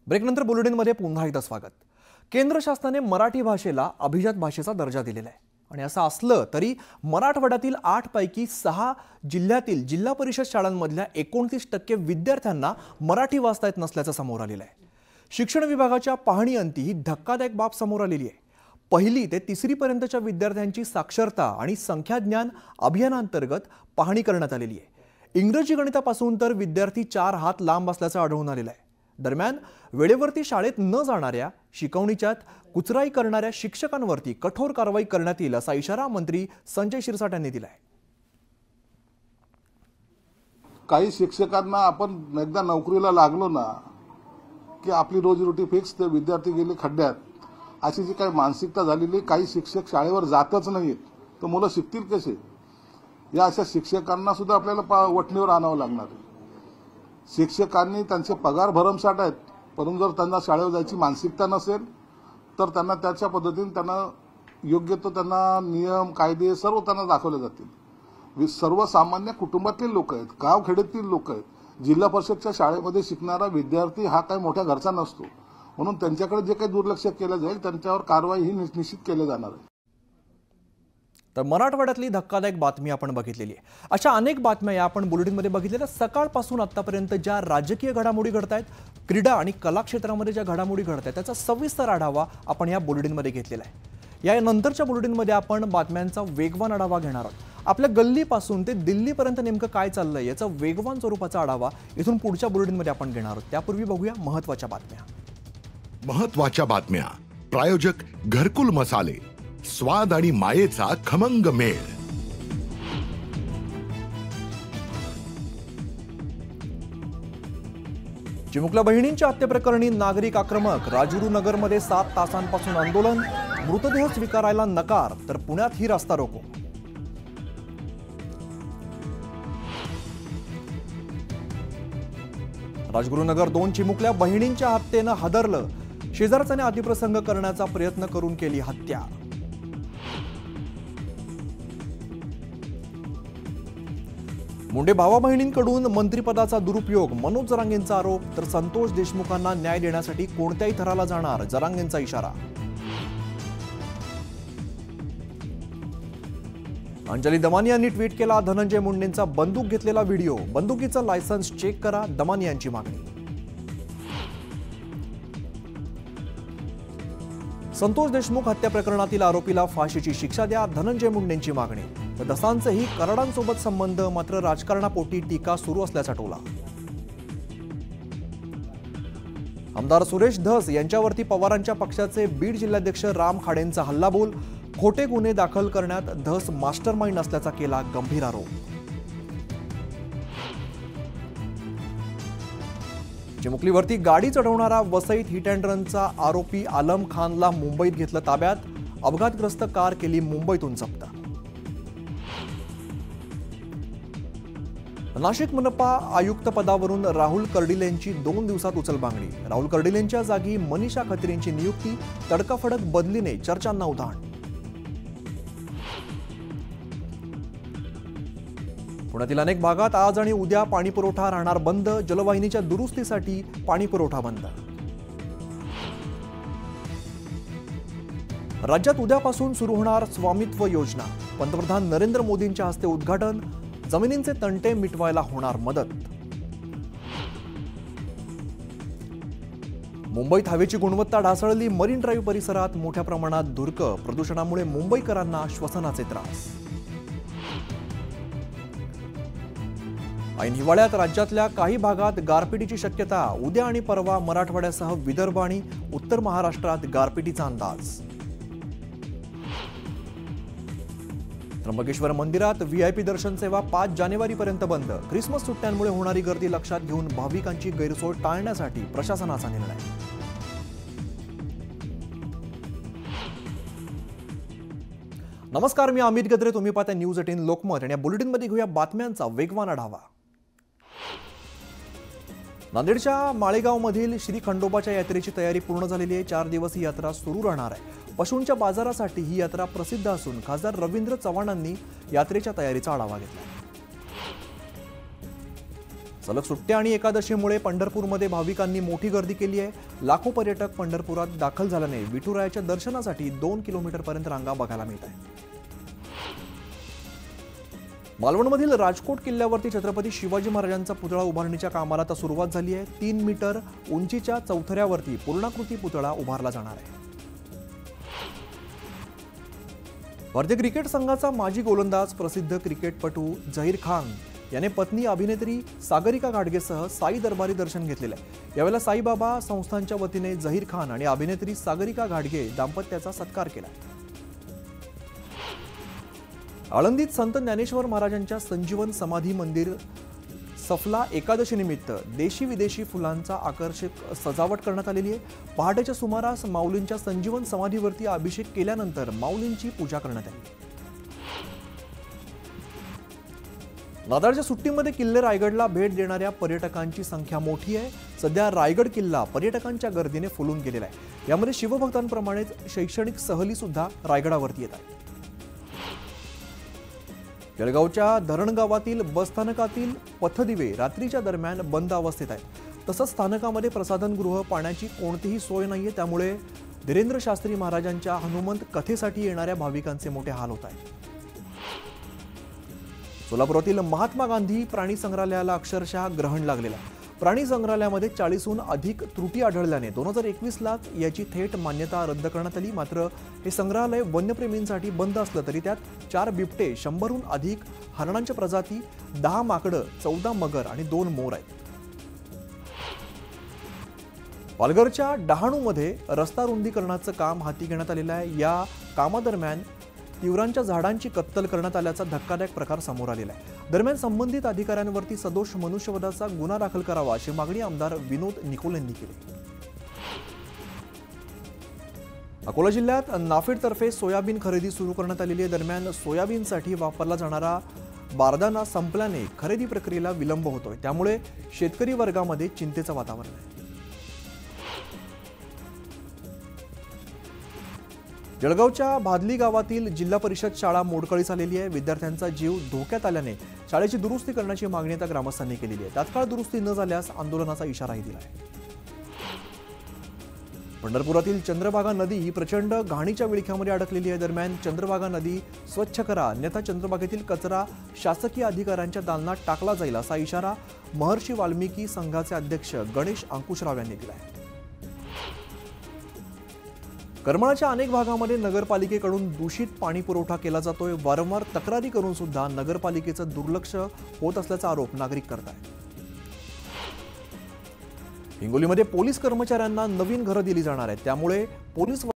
ब्रेकनंतर बुलेटिनमध्ये पुन्हा एकदा स्वागत। केंद्र शासनाने मराठी भाषेला अभिजात भाषेचा दर्जा दिलेला आहे आणि असं असलं तरी मराठवाड्यातील 8 पैकी 6 जिल्ह्यातील जिल्हा परिषद शाळांमधल्या 29% विद्यार्थ्यांना मराठी वाचता येत नसल्याचं समोर आलेलं आहे। शिक्षण विभागाच्या पाहणीअंती ही धक्कादायक बाब समोर आलेली आहे। पहिली ते तिसरी पर्यंतच्या विद्यार्थ्यांची साक्षरता आणि संख्याज्ञान अभियानांतर्गत पाहणी करण्यात आलेली आहे। इंग्रजी गणितापासून तर विद्यार्थी 4 हात लांब असल्याचं आढळून आलेलं आहे। दरम्यान वेळेवरती शाळेत न जाणाऱ्या, शिकवणीच्यात कुचराई करणाऱ्या शिक्षकांवरती कठोर कारवाई करण्यात येईल असा इशारा मंत्री संजय शिरसाट यांनी दिलाय। काही शिक्षकांना आपण एकदा नोकरीला लागलो ना की आपली रोजीरोटी फिक्स, ते विद्यार्थी गेले खड्ड्यात, अशी जी काही मानसिकता झालेली, काही शिक्षक शाळेवर जातच नाहीत, तर मुलं शिकतील कसे? या अशा शिक्षकांना सुद्धा आपल्याला वठणीवर आणावं लागणार आहे। शिक्षकांनी त्यांचे पगार भरमसाठ आहेत, परंतु जर त्यांना शाळेवर जायची मानसिकता नसेल तर त्यांना त्याच्या पद्धतीने त्यांना योग्य तो त्यांना नियम कायदे सर्व त्यांना दाखवले जातील। सर्वसामान्य कुटुंबातील लोक आहेत, गावखेड्यातील लोक आहेत, जिल्हा परिषदच्या शाळेमध्ये शिकणारा विद्यार्थी हा काही मोठ्या घरचा नसतो, म्हणून त्यांच्याकडे जे काही दुर्लक्ष केलं जाईल त्यांच्यावर कारवाई ही निश्चित केली जाणार आहे। तर मराठवाड्यातली धक्कादायक बातमी आपण बघितलेली आहे। अशा अनेक बातम्या या आपण बुलेटिनमध्ये बघितलेल्या। सकाळपासून आतापर्यंत ज्या राजकीय घडामोडी घडतायत, क्रीडा आणि कला क्षेत्रामध्ये ज्या घडामोडी घडतायत, त्याचा सविस्तर आढावा आपण या बुलेटिनमध्ये घेतलेला आहे। या नंतरच्या बुलेटिनमध्ये आपण बातम्यांचा वेगवान आढावा घेणार आहोत। आपल्या गल्लीपासून ते दिल्लीपर्यंत नेमकं काय चाललंय याचा वेगवान स्वरूपाचा आढावा इथून पुढच्या बुलेटिनमध्ये आपण घेणार आहोत। त्यापूर्वी बघूया महत्त्वाच्या बातम्या। महत्त्वाच्या बातम्या। प्रायोजक घरकुल मसाले, स्वाद आणि मायेचा खमंग मेळ। चिमुकल्या बहिणींच्या हत्येप्रकरणी नागरिक आक्रमक। राजगुरुनगरमध्ये 7 तासांपासून आंदोलन, मृतदेह स्वीकारायला नकार, तर पुण्यात ही रास्ता रोको। राजगुरुनगर 2 चिमुकल्या बहिणींच्या हत्येनं हादरलं। शेजारच्याने अतिप्रसंग करण्याचा प्रयत्न करून केली हत्या। मुंडे भावा बहिणींकडून मंत्रिपदाचा दुरुपयोग, मनोज जरांगेंचा आरोप, तर संतोष देशमुखांना न्याय देण्यासाठी कोणत्याही थराला जाणार, जरांगेंचा इशारा। अंजली दमानी यांनी ट्विट केला, धनंजय मुंडेंचा बंदूक घेतलेला व्हिडिओ, बंदुकीचं लायसन्स चेक करा, दमानी यांची मागणी। संतोष देशमुख हत्या प्रकरणातील आरोपीला फाशीची शिक्षा द्या, धनंजय मुंडेंची मागणी। तर दसांचेही कराडांसोबत संबंध, मात्र राजकारणापोटी टीका सुरू असल्याचा टोला। आमदार सुरेश धस यांच्यावरती पवारांच्या पक्षाचे बीड जिल्हाध्यक्ष राम खाडेंचा हल्लाबोल, खोटे गुन्हे दाखल करण्यात धस मास्टरमाइंड असल्याचा केला गंभीर आरोप। चिमुकलीवरती गाडी चढवणारा वसईत हिट अँड रनचा आरोपी आलम खानला मुंबईत घेतलं ताब्यात, अपघातग्रस्त कार केली मुंबईतून जप्त। नाशिक मनपा आयुक्त पदावरून राहुल कर्डिलेंची 2 दिवसात उचलबांगडी, राहुल कर्डिलेंच्या जागी मनीषा खत्रींची नियुक्ती, तडकाफडक बदलीने चर्चांना उधाण। पुण्यातील अनेक भागात आज आणि उद्या पाणीपुरवठा राहणार बंद, जलवाहिनीच्या दुरुस्तीसाठी पाणीपुरवठा बंद। राज्यात उद्यापासून सुरू होणार स्वामित्व योजना, पंतप्रधान नरेंद्र मोदींच्या हस्ते उद्घाटन, जमिनींचे तंटे मिटवायला होणार मदत। मुंबईत हवेची गुणवत्ता ढासळली, मरीन ड्राईव्ह परिसरात मोठ्या प्रमाणात धुरकं, प्रदूषणामुळे मुंबईकरांना श्वसनाचे त्रास। ऐन हिवाळ्यात राज्यातल्या काही भागात गारपिटीची शक्यता, उद्या आणि परवा मराठवाड्यासह विदर्भ आणि उत्तर महाराष्ट्रात गारपिटीचा अंदाज। त्र्यंबकेश्वर मंदिरात व्हीआयपी दर्शन सेवा 5 जानेवारीपर्यंत बंद, ख्रिसमस सुट्ट्यांमुळे होणारी गर्दी लक्षात घेऊन भाविकांची गैरसोय टाळण्यासाठी प्रशासनाचा निर्णय। नमस्कार, मी अमित गद्रे, तुम्ही पाहता न्यूज 18 लोकमत आणि या बुलेटिनमध्ये घेऊया बातम्यांचा वेगवान आढावा। नांदेडच्या माळेगावमधील श्री खंडोबाच्या यात्रेची तयारी पूर्ण झालेली आहे। 4 दिवस ही यात्रा सुरू राहणार आहे। पशूंच्या बाजारासाठी ही यात्रा प्रसिद्ध असून खासदार रवींद्र चव्हाणांनी यात्रेच्या तयारीचा आढावा घेतला। सलग सुट्ट्या आणि एकादशीमुळे पंढरपूरमध्ये भाविकांनी मोठी गर्दी केली आहे। लाखो पर्यटक पंढरपुरात दाखल झाल्याने विठुरायाच्या दर्शनासाठी 2 किलोमीटरपर्यंत रांगा बघायला मिळत आहेत। मालवणमधील राजकोट किल्ल्यावरती छत्रपती शिवाजी महाराजांचा पुतळा उभारणीच्या कामाला आता सुरुवात झाली आहे। 3 मीटर उंचीच्या चौथऱ्यावरती पूर्णाकृती पुतळा उभारला जाणार आहे। भारतीय क्रिकेट संघाचा माजी गोलंदाज प्रसिद्ध क्रिकेटपटू झहीर खान याने पत्नी अभिनेत्री सागरिका घाटगेसह साई दरबारी दर्शन घेतलेले आहे। यावेळेला साईबाबा संस्थांच्या वतीने झहीर खान आणि अभिनेत्री सागरिका घाटगे दाम्पत्याचा सत्कार केला। आळंदीत संत ज्ञानेश्वर महाराजांच्या संजीवन समाधी मंदिर सफला एकादशी निमित्त देशी विदेशी फुलांचा आकर्षक सजावट करण्यात आलेली आहे। पहाटेच्या सुमारास माऊलींच्या संजीवन समाधीवरती अभिषेक केल्यानंतर माऊलींची पूजा करण्यात आली। नाताळच्या सुट्टीमध्ये किल्ले रायगडला भेट देणाऱ्या पर्यटकांची संख्या मोठी आहे। सध्या रायगड किल्ला पर्यटकांच्या गर्दीने फुलून गेलेला आहे। यामध्ये शिवभक्तांप्रमाणेच शैक्षणिक सहली सुद्धा रायगडावरती येत आहेत। जळगावच्या धरणगावातील बसस्थानकातील पथदिवे रात्रीच्या दरम्यान बंद अवस्थेत आहेत। तसंच स्थानकामध्ये प्रसाधनगृह, पाण्याची कोणतीही सोय नाहीये। त्यामुळे धीरेंद्र शास्त्री महाराजांच्या हनुमंत कथेसाठी येणाऱ्या भाविकांचे मोठे हाल होत आहेत। सोलापुरातील महात्मा गांधी प्राणी संग्रहालयाला अक्षरशः ग्रहण लागलेलं आहे। प्राणी संग्रहालयामध्ये 40हून अधिक त्रुटी आढळल्याने 2021लाच याची थेट मान्यता रद्द करण्यात आली। मात्र हे संग्रहालय वन्यप्रेमींसाठी बंद असलं तरी त्यात 4 बिबटे, 100हून अधिक हरणांच्या प्रजाती, 10 माकडं, 14 मगर आणि 2 मोर आहेत। पालघरच्या डहाणूमध्ये रस्ता रुंदीकरणाचं काम हाती घेण्यात आलेलं आहे। या कामादरम्यान तिवरांच्या झाडांची कत्तल करण्यात आल्याचा धक्कादायक प्रकार समोर आलेला आहे। दरम्यान संबंधित अधिकाऱ्यांवरती सदोष मनुष्यवधाचा गुन्हा दाखल करावा अशी मागणी आमदार विनोद निकोल यांनी केली। अकोला जिल्ह्यात नाफेडतर्फे सोयाबीन खरेदी सुरू करण्यात आलेली आहे। दरम्यान सोयाबीनसाठी वापरला जाणारा बारदाना संपल्याने खरेदी प्रक्रियेला विलंब होतोय। त्यामुळे शेतकरी वर्गामध्ये चिंतेचं वातावरण आहे। जळगावच्या भादली गावातील जिल्हा परिषद शाळा मोडकळीस आलेली आहे। विद्यार्थ्यांचा जीव धोक्यात आल्याने शाळेची दुरुस्ती करण्याची मागणी आता ग्रामस्थांनी केलेली आहे। तात्काळ दुरुस्ती न झाल्यास आंदोलनाचा इशाराही दिला आहे। पंढरपुरातील चंद्रभागा नदी ही प्रचंड घाणीच्या विळख्यामध्ये अडकलेली आहे। दरम्यान चंद्रभागा नदी स्वच्छ करा, अन्यथा चंद्रभागेतील कचरा शासकीय अधिकाऱ्यांच्या दालनात टाकला जाईल असा इशारा महर्षी वाल्मिकी संघाचे अध्यक्ष गणेश अंकुशराव यांनी दिला आहे। करमाळाच्या अनेक भागामध्ये नगरपालिकेकडून दूषित पाणी पुरवठा केला जातोय। वारंवार तक्रारी करून सुद्धा नगरपालिकेचं दुर्लक्ष होत असल्याचा आरोप नागरिक करत आहेत। हिंगोलीमध्ये पोलीस कर्मचाऱ्यांना नवीन घरं दिली जाणार आहेत। त्यामुळे पोलीस